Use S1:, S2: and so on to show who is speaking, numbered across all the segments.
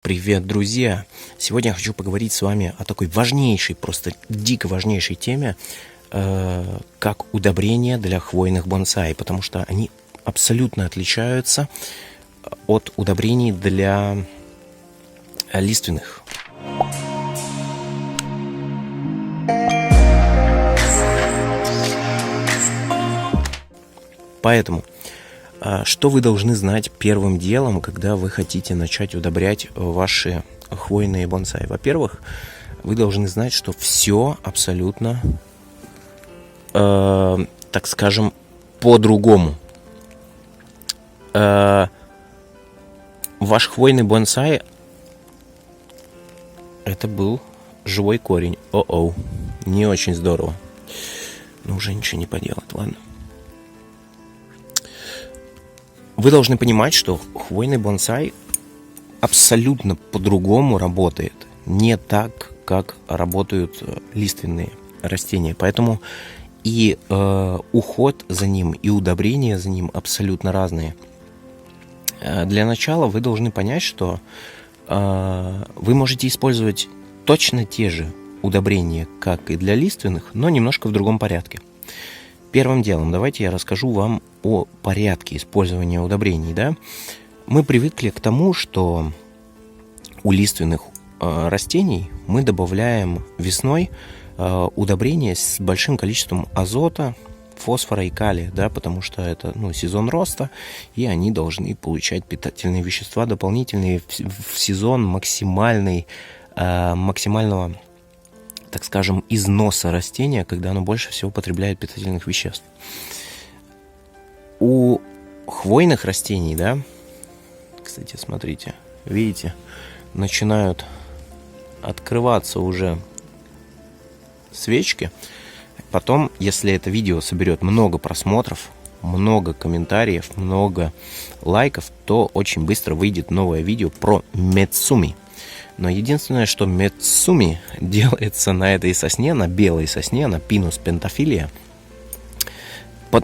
S1: Привет, друзья! Сегодня я хочу поговорить с вами о такой важнейшей, просто дико важнейшей теме, как удобрения для хвойных бонсай, потому что они абсолютно отличаются от удобрений для лиственных. Поэтому, что вы должны знать первым делом, когда вы хотите начать удобрять ваши хвойные бонсай? Во-первых, вы должны знать, что все абсолютно, так скажем, по-другому. Ваш хвойный бонсай — это был живой корень. О-оу, не очень здорово. Но уже ничего не поделать, ладно. Вы должны понимать, что хвойный бонсай абсолютно по-другому работает. Не так, как работают лиственные растения. Поэтому и уход за ним, и удобрения за ним абсолютно разные. Для начала вы должны понять, что вы можете использовать точно те же удобрения, как и для лиственных, но немножко в другом порядке. Первым делом давайте я расскажу вам о порядке использования удобрений. Да? Мы привыкли к тому, что у лиственных растений мы добавляем весной удобрения с большим количеством азота, фосфора и калия, да, потому что это сезон роста, и они должны получать питательные вещества дополнительные в сезон максимального, так скажем, износа растения, когда оно больше всего потребляет питательных веществ. У хвойных растений, да, кстати, смотрите, видите, начинают открываться уже свечки. Потом, если это видео соберет много просмотров, много комментариев, много лайков, то очень быстро выйдет новое видео про мецуми. Но единственное, что мецуми делается на этой сосне, на белой сосне, на Pinus pentaphylia,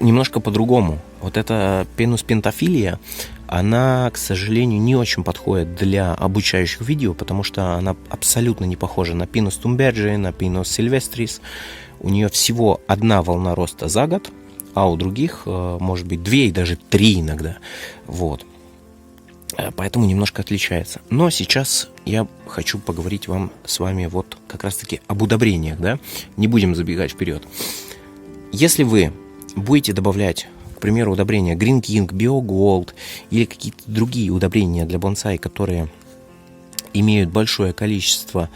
S1: немножко по-другому. Вот эта Pinus pentaphylia, она, к сожалению, не очень подходит для обучающих видео, потому что она абсолютно не похожа на Pinus thunbergi, на Pinus sylvestris. У нее всего одна волна роста за год, а у других может быть 2 и даже 3 иногда. Вот. Поэтому немножко отличается. Но сейчас я хочу поговорить с вами вот как раз-таки об удобрениях, да? Не будем забегать вперед. Если вы будете добавлять, к примеру, удобрения Green King, BioGold или какие-то другие удобрения для бонсай, которые имеют большое количество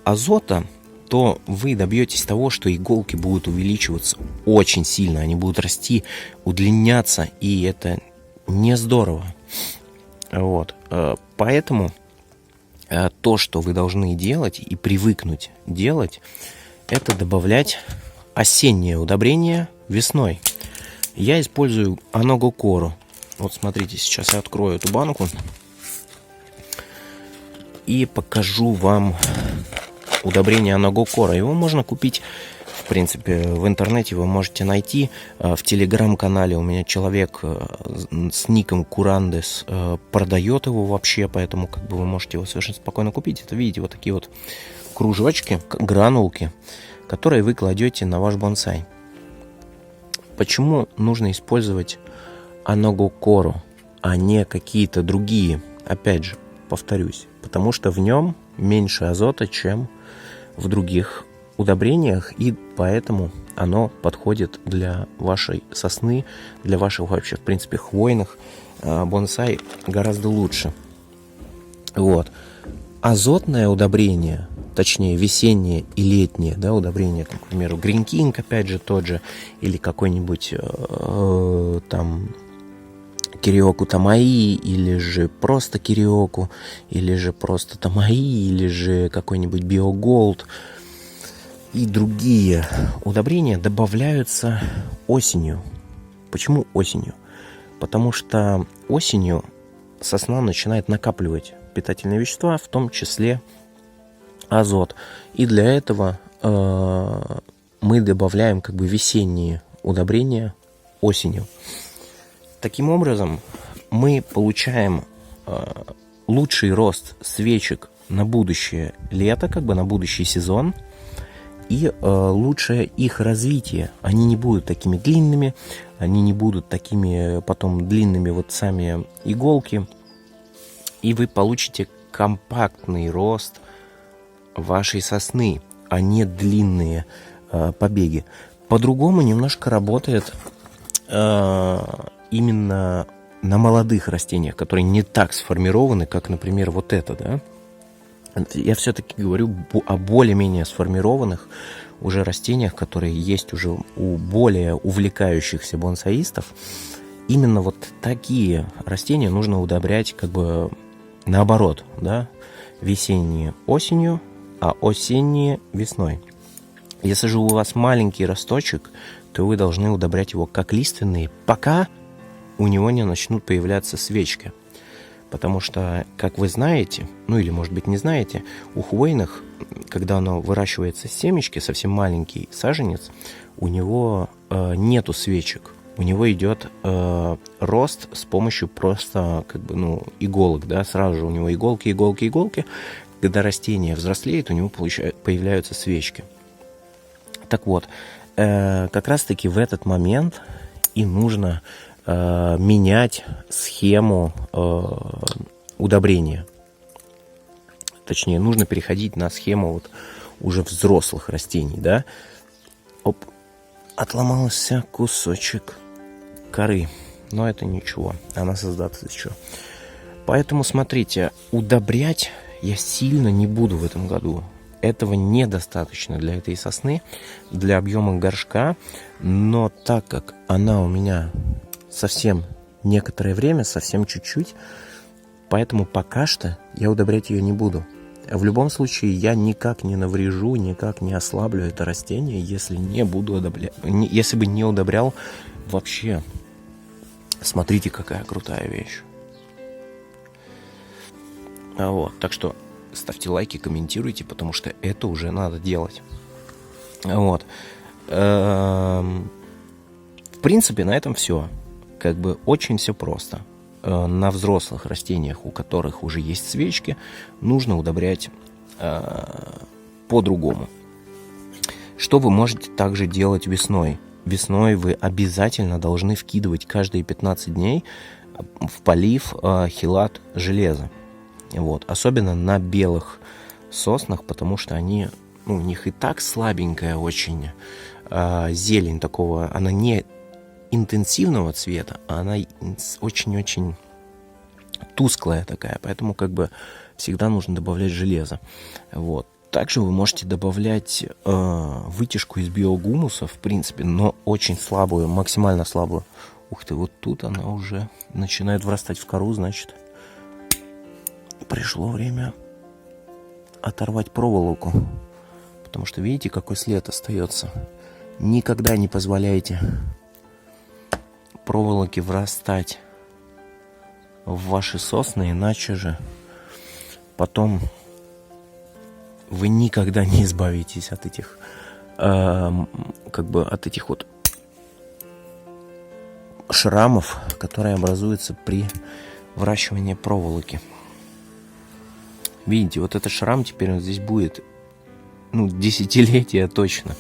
S1: азота, то вы добьетесь того, что иголки будут увеличиваться очень сильно. Они будут расти, удлиняться, и это не здорово. Вот. Поэтому то, что вы должны делать и привыкнуть делать, это добавлять осеннее удобрение весной. Я использую Аногокоро. Вот смотрите, сейчас я открою эту банку и покажу вам удобрение Аногокоро. Его можно купить, в принципе, в интернете вы можете найти. В телеграм-канале у меня человек с ником Курандес продает его вообще, поэтому вы можете его совершенно спокойно купить. Это, видите, вот такие вот кружочки, гранулки, которые вы кладете на ваш бонсай. Почему нужно использовать Аногокоро, а не какие-то другие? Опять же, повторюсь, потому что в нем меньше азота, чем в других удобрениях, и поэтому оно подходит для вашей сосны, для ваших вообще, в принципе, хвойных бонсай гораздо лучше. Вот. Азотное удобрение, точнее весеннее и летнее, да, удобрение, к примеру, Green King, опять же, тот же, или какой-нибудь там Кириоку Тамаи, или же просто Кириоку, или же просто Тамаи, или же какой-нибудь BioGold и другие удобрения добавляются осенью. Почему осенью? Потому что осенью сосна начинает накапливать питательные вещества, в том числе азот. И для этого мы добавляем весенние удобрения осенью. Таким образом, мы получаем лучший рост свечек на будущее лето, как бы на будущий сезон, и лучшее их развитие. Они не будут такими длинными, они не будут такими потом длинными вот сами иголки, и вы получите компактный рост вашей сосны, а не длинные побеги. По-другому немножко работает именно на молодых растениях, которые не так сформированы, как, например, вот это, да. Я все-таки говорю о более-менее сформированных уже растениях, которые есть уже у более увлекающихся бонсаистов. Именно вот такие растения нужно удобрять как бы наоборот, да, весенние осенью, а осенние весной. Если же у вас маленький росточек, то вы должны удобрять его как лиственные, пока у него не начнут появляться свечки. Потому что, как вы знаете, ну или, может быть, не знаете, у хвойных, когда оно выращивается с семечки, совсем маленький саженец, у него нету свечек. У него идет рост с помощью просто как бы, ну, иголок, да, сразу же у него иголки. Когда растение взрослеет, у него появляются свечки. Так вот, как раз-таки в этот момент и нужно менять схему удобрения. Точнее, нужно переходить на схему вот уже взрослых растений, да. Оп, отломался кусочек коры, но это ничего, она создастся еще. Поэтому, смотрите, удобрять я сильно не буду в этом году. Этого недостаточно для этой сосны, для объема горшка, но так как она у меня совсем некоторое время, совсем чуть-чуть, поэтому пока что я удобрять ее не буду. В любом случае я никак не наврежу, никак не ослаблю это растение, если не буду удобрять, если бы не удобрял вообще. Смотрите, какая крутая вещь. Вот, так что ставьте лайки, комментируйте, потому что это уже надо делать. Вот. В принципе, на этом все. Как бы очень все просто. На взрослых растениях, у которых уже есть свечки, нужно удобрять по-другому. Что вы можете также делать весной? Весной вы обязательно должны вкидывать каждые 15 дней в полив хелат железа. Вот. Особенно на белых соснах, потому что они, ну, у них и так слабенькая очень зелень такого, она не интенсивного цвета, а она очень-очень тусклая такая, поэтому как бы всегда нужно добавлять железо. Вот. Также вы можете добавлять вытяжку из биогумуса, в принципе, но очень слабую, максимально слабую. Ух ты, вот тут она уже начинает врастать в кору, значит, пришло время оторвать проволоку, потому что видите, какой след остается. Никогда не позволяйте проволоке врастать в ваши сосны, иначе же потом вы никогда не избавитесь от этих как бы от этих вот шрамов, которые образуются при выращивании проволоки. Видите, вот этот шрам теперь он здесь будет, ну, десятилетия точно.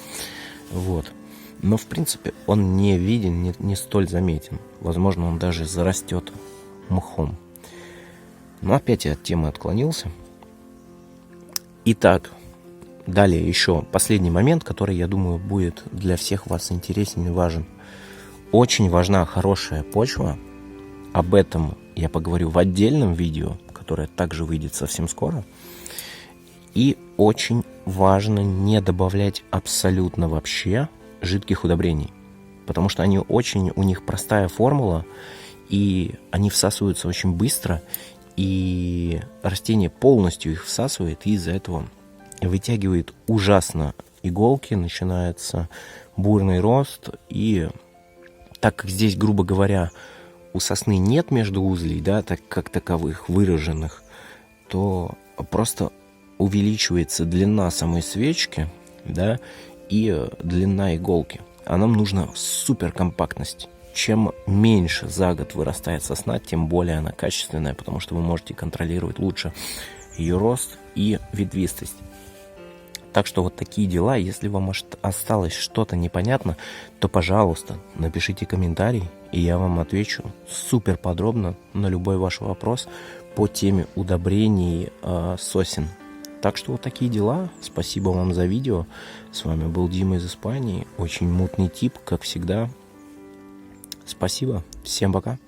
S1: Вот. Но, в принципе, он не виден, не столь заметен. Возможно, он даже зарастет мхом. Но опять я от темы отклонился. Итак, далее еще последний момент, который, я думаю, будет для всех вас интересен и важен. Очень важна хорошая почва. Об этом я поговорю в отдельном видео, которое также выйдет совсем скоро. И очень важно не добавлять абсолютно вообще жидких удобрений, потому что они очень, у них простая формула, и они всасываются очень быстро, и растение полностью их всасывает, и из-за этого вытягивает ужасно иголки, начинается бурный рост, и так как здесь, грубо говоря, у сосны нет междуузлей, да, так как таковых выраженных, то просто увеличивается длина самой свечки, да, и длина иголки. А нам нужна суперкомпактность. чем меньше за год вырастает сосна, тем более она качественная, потому что вы можете контролировать лучше ее рост и ветвистость. Так что вот такие дела. Если вам осталось что-то непонятно, то, пожалуйста, напишите комментарий, и я вам отвечу супер подробно на любой ваш вопрос по теме удобрений сосен. Так что вот такие дела. Спасибо вам за видео. С вами был Дима из Испании. Очень мутный тип, как всегда. Спасибо. Всем пока.